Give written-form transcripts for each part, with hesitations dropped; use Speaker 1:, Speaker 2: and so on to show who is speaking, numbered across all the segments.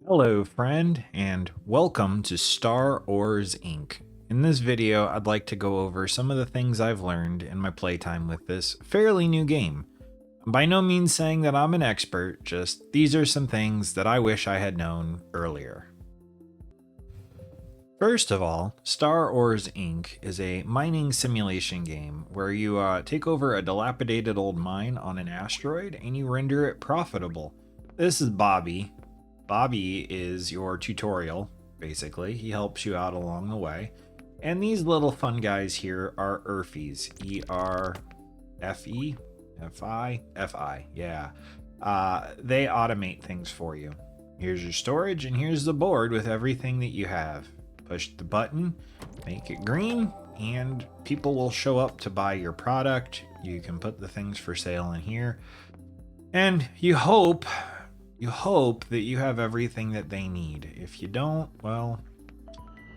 Speaker 1: Hello friend, and welcome to Star Wars Inc. In this video, I'd like to go over some of the things I've learned in my playtime with this fairly new game. I'm by no means saying that I'm an expert, just these are some things that I wish I had known earlier. First of all, Star Wars Inc. is a mining simulation game where you take over a dilapidated old mine on an asteroid and you render it profitable. This is Bobby. Bobby is your tutorial, basically. He helps you out along the way. And these little fun guys here are Earfies. E-R-F-E? F-I? F-I, yeah. They automate things for you. Here's your storage, and here's the board with everything that you have. Push the button, make it green, and people will show up to buy your product. You can put the things for sale in here. And you hope that you have everything that they need. If you don't, well,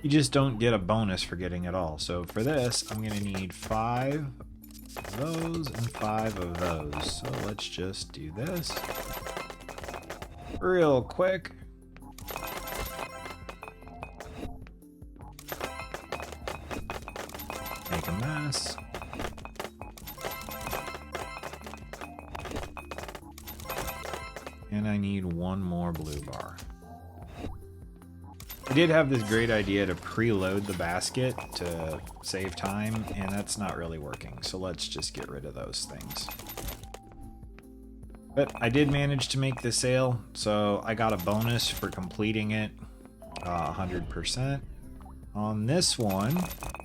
Speaker 1: you just don't get a bonus for getting it all. So for this, I'm going to need 5 of those and 5 of those. So let's just do this real quick. Make a mess. And I need one more blue bar. I did have this great idea to preload the basket to save time, and that's not really working. So let's just get rid of those things. But I did manage to make the sale, so I got a bonus for completing it 100%. On this one,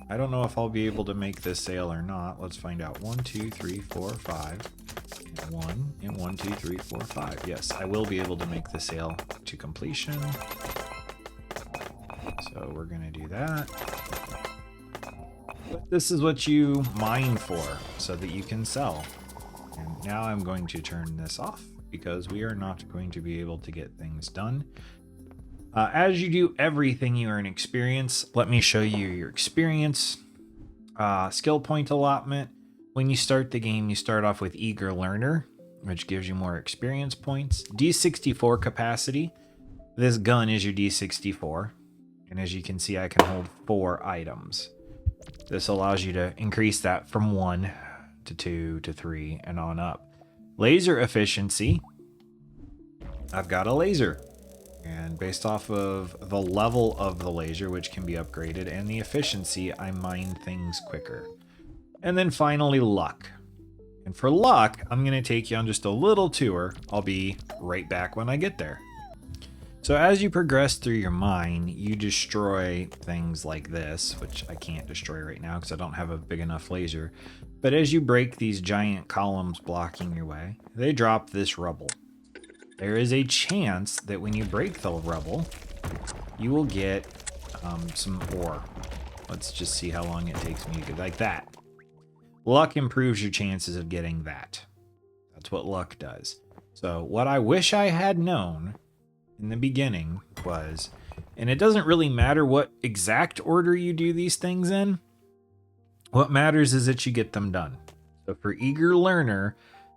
Speaker 1: I don't know if I'll be able to make this sale or not. Let's find out. 1, 2, 3, 4, 5. 1 and 1, 2, 3, 4, 5. Yes, I will be able to make the sale to completion. So we're going to do that. But this is what you mine for so that you can sell. And now I'm going to turn this off because we are not going to be able to get things done. As you do everything, you earn experience. Let me show you your experience. Skill point allotment. When you start the game, you start off with Eager Learner, which gives you more experience points. D64 capacity. This gun is your D64. And as you can see, I can hold 4 items. This allows you to increase that from 1 to 2 to 3 and on up. Laser efficiency. I've got a laser. And based off of the level of the laser, which can be upgraded, and the efficiency, I mine things quicker. And then finally, luck. And for luck, I'm going to take you on just a little tour. I'll be right back when I get there. So as you progress through your mine, you destroy things like this, which I can't destroy right now because I don't have a big enough laser. But as you break these giant columns blocking your way, they drop this rubble. There is a chance that when you break the rubble, you will get some ore. Let's just see how long it takes me to get like that. Luck improves your chances of getting that. That's what luck does. So what I wish I had known in the beginning was, and it doesn't really matter what exact order you do these things in, what matters is that you get them done. So for Eager Learner,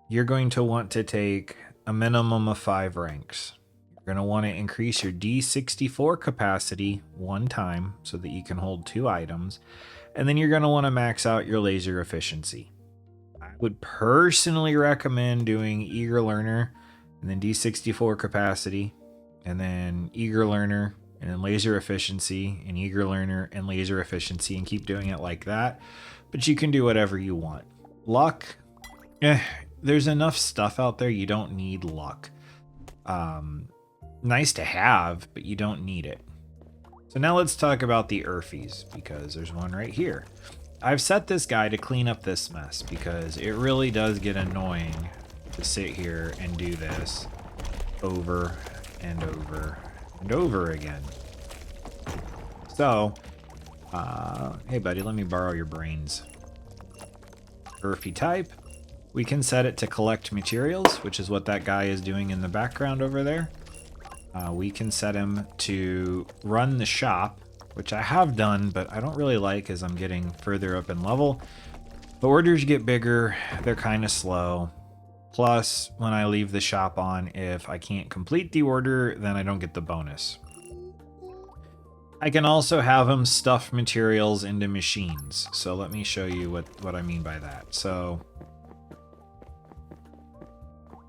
Speaker 1: you're going to want to take a minimum of 5 ranks. You're going to want to increase your D64 capacity 1 time so that you can hold 2 items. And then you're going to want to max out your laser efficiency. I would personally recommend doing Eager Learner and then D64 capacity and then Eager Learner and then laser efficiency and Eager Learner and laser efficiency and keep doing it like that. But you can do whatever you want. Luck, there's enough stuff out there. You don't need luck. Nice to have, but you don't need it. So now let's talk about the Earfies, because there's one right here. I've set this guy to clean up this mess because it really does get annoying to sit here and do this over and over and over again. So, hey buddy, let me borrow your brains. Earfie type. We can set it to collect materials, which is what that guy is doing in the background over there. We can set him to run the shop, which I have done, but I don't really like as I'm getting further up in level. The orders get bigger, they're kind of slow. Plus, when I leave the shop on, if I can't complete the order, then I don't get the bonus. I can also have them stuff materials into machines. So let me show you what I mean by that. So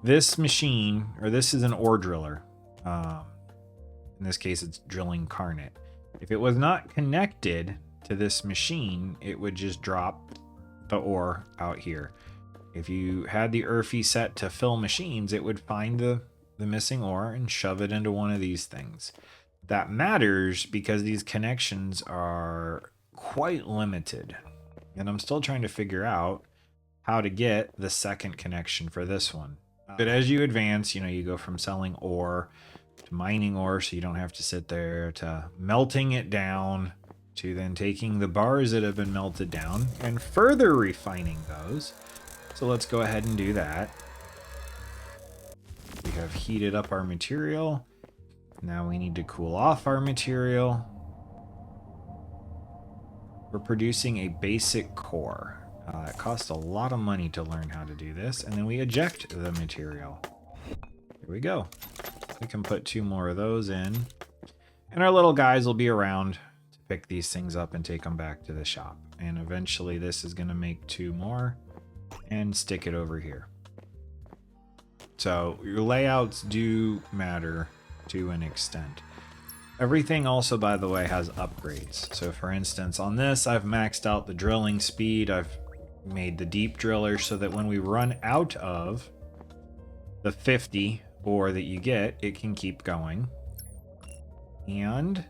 Speaker 1: this machine, or this is an ore driller. In this case, it's drilling Carnet. If it was not connected to this machine, it would just drop the ore out here. If you had the Earthy set to fill machines, it would find the missing ore and shove it into one of these things. That matters because these connections are quite limited. And I'm still trying to figure out how to get the second connection for this one. But as you advance, you go from selling ore to mining ore so you don't have to sit there, to melting it down, to then taking the bars that have been melted down and further refining those. So let's go ahead and do that. We have heated up our material. Now we need to cool off our material. We're producing a basic core. It costs a lot of money to learn how to do this, and then we eject the material. Here we go. We can put 2 more of those in, and our little guys will be around to pick these things up and take them back to the shop. And eventually this is going to make 2 more and stick it over here. So your layouts do matter to an extent. Everything also, by the way, has upgrades. So for instance, on this, I've maxed out the drilling speed. I've made the deep driller so that when we run out of the 50 ore that you get, it can keep going. And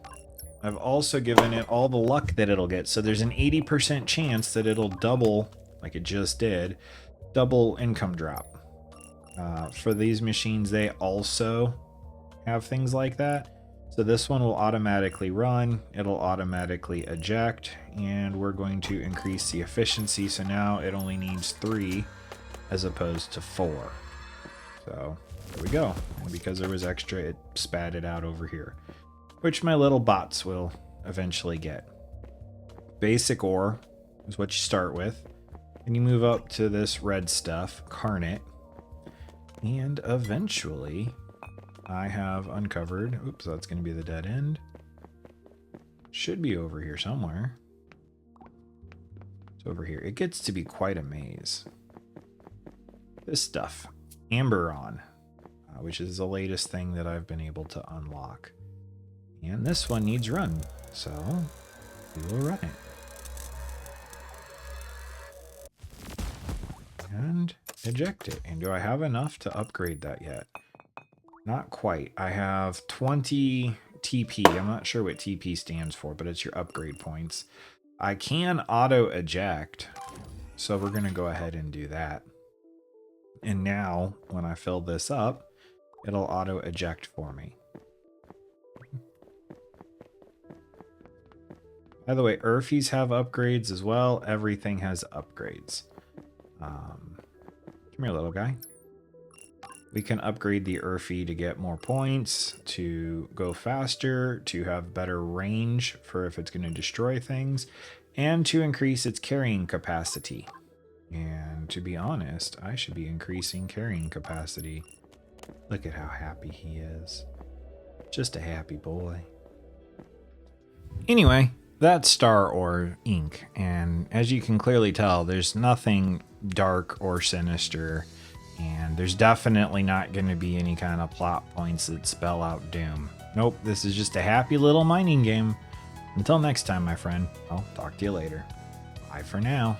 Speaker 1: I've also given it all the luck that it'll get. So there's an 80% chance that it'll double, like it just did, double income drop. For these machines, they also have things like that. So this one will automatically run, it'll automatically eject, and we're going to increase the efficiency. So now it only needs 3 as opposed to 4. So there we go. And because there was extra, it spat it out over here, which my little bots will eventually get. Basic ore is what you start with. And you move up to this red stuff, Carnet. And eventually I have uncovered, oops, that's going to be the dead end. Should be over here somewhere. It's over here. It gets to be quite a maze. This stuff, Amberon, which is the latest thing that I've been able to unlock. And this one needs run, so we will run it. And eject it. And do I have enough to upgrade that yet? Not quite. I have 20 TP. I'm not sure what TP stands for, but it's your upgrade points. I can auto eject, so we're going to go ahead and do that. And now when I fill this up, it'll auto eject for me. By the way, Earthies have upgrades as well. Everything has upgrades. Come here, little guy. We can upgrade the Earthy to get more points, to go faster, to have better range for if it's going to destroy things, and to increase its carrying capacity. And to be honest, I should be increasing carrying capacity. Look at how happy he is. Just a happy boy. Anyway, that's Star Ore Inc. And as you can clearly tell, there's nothing dark or sinister. And there's definitely not going to be any kind of plot points that spell out doom. Nope, this is just a happy little mining game. Until next time, my friend, I'll talk to you later. Bye for now.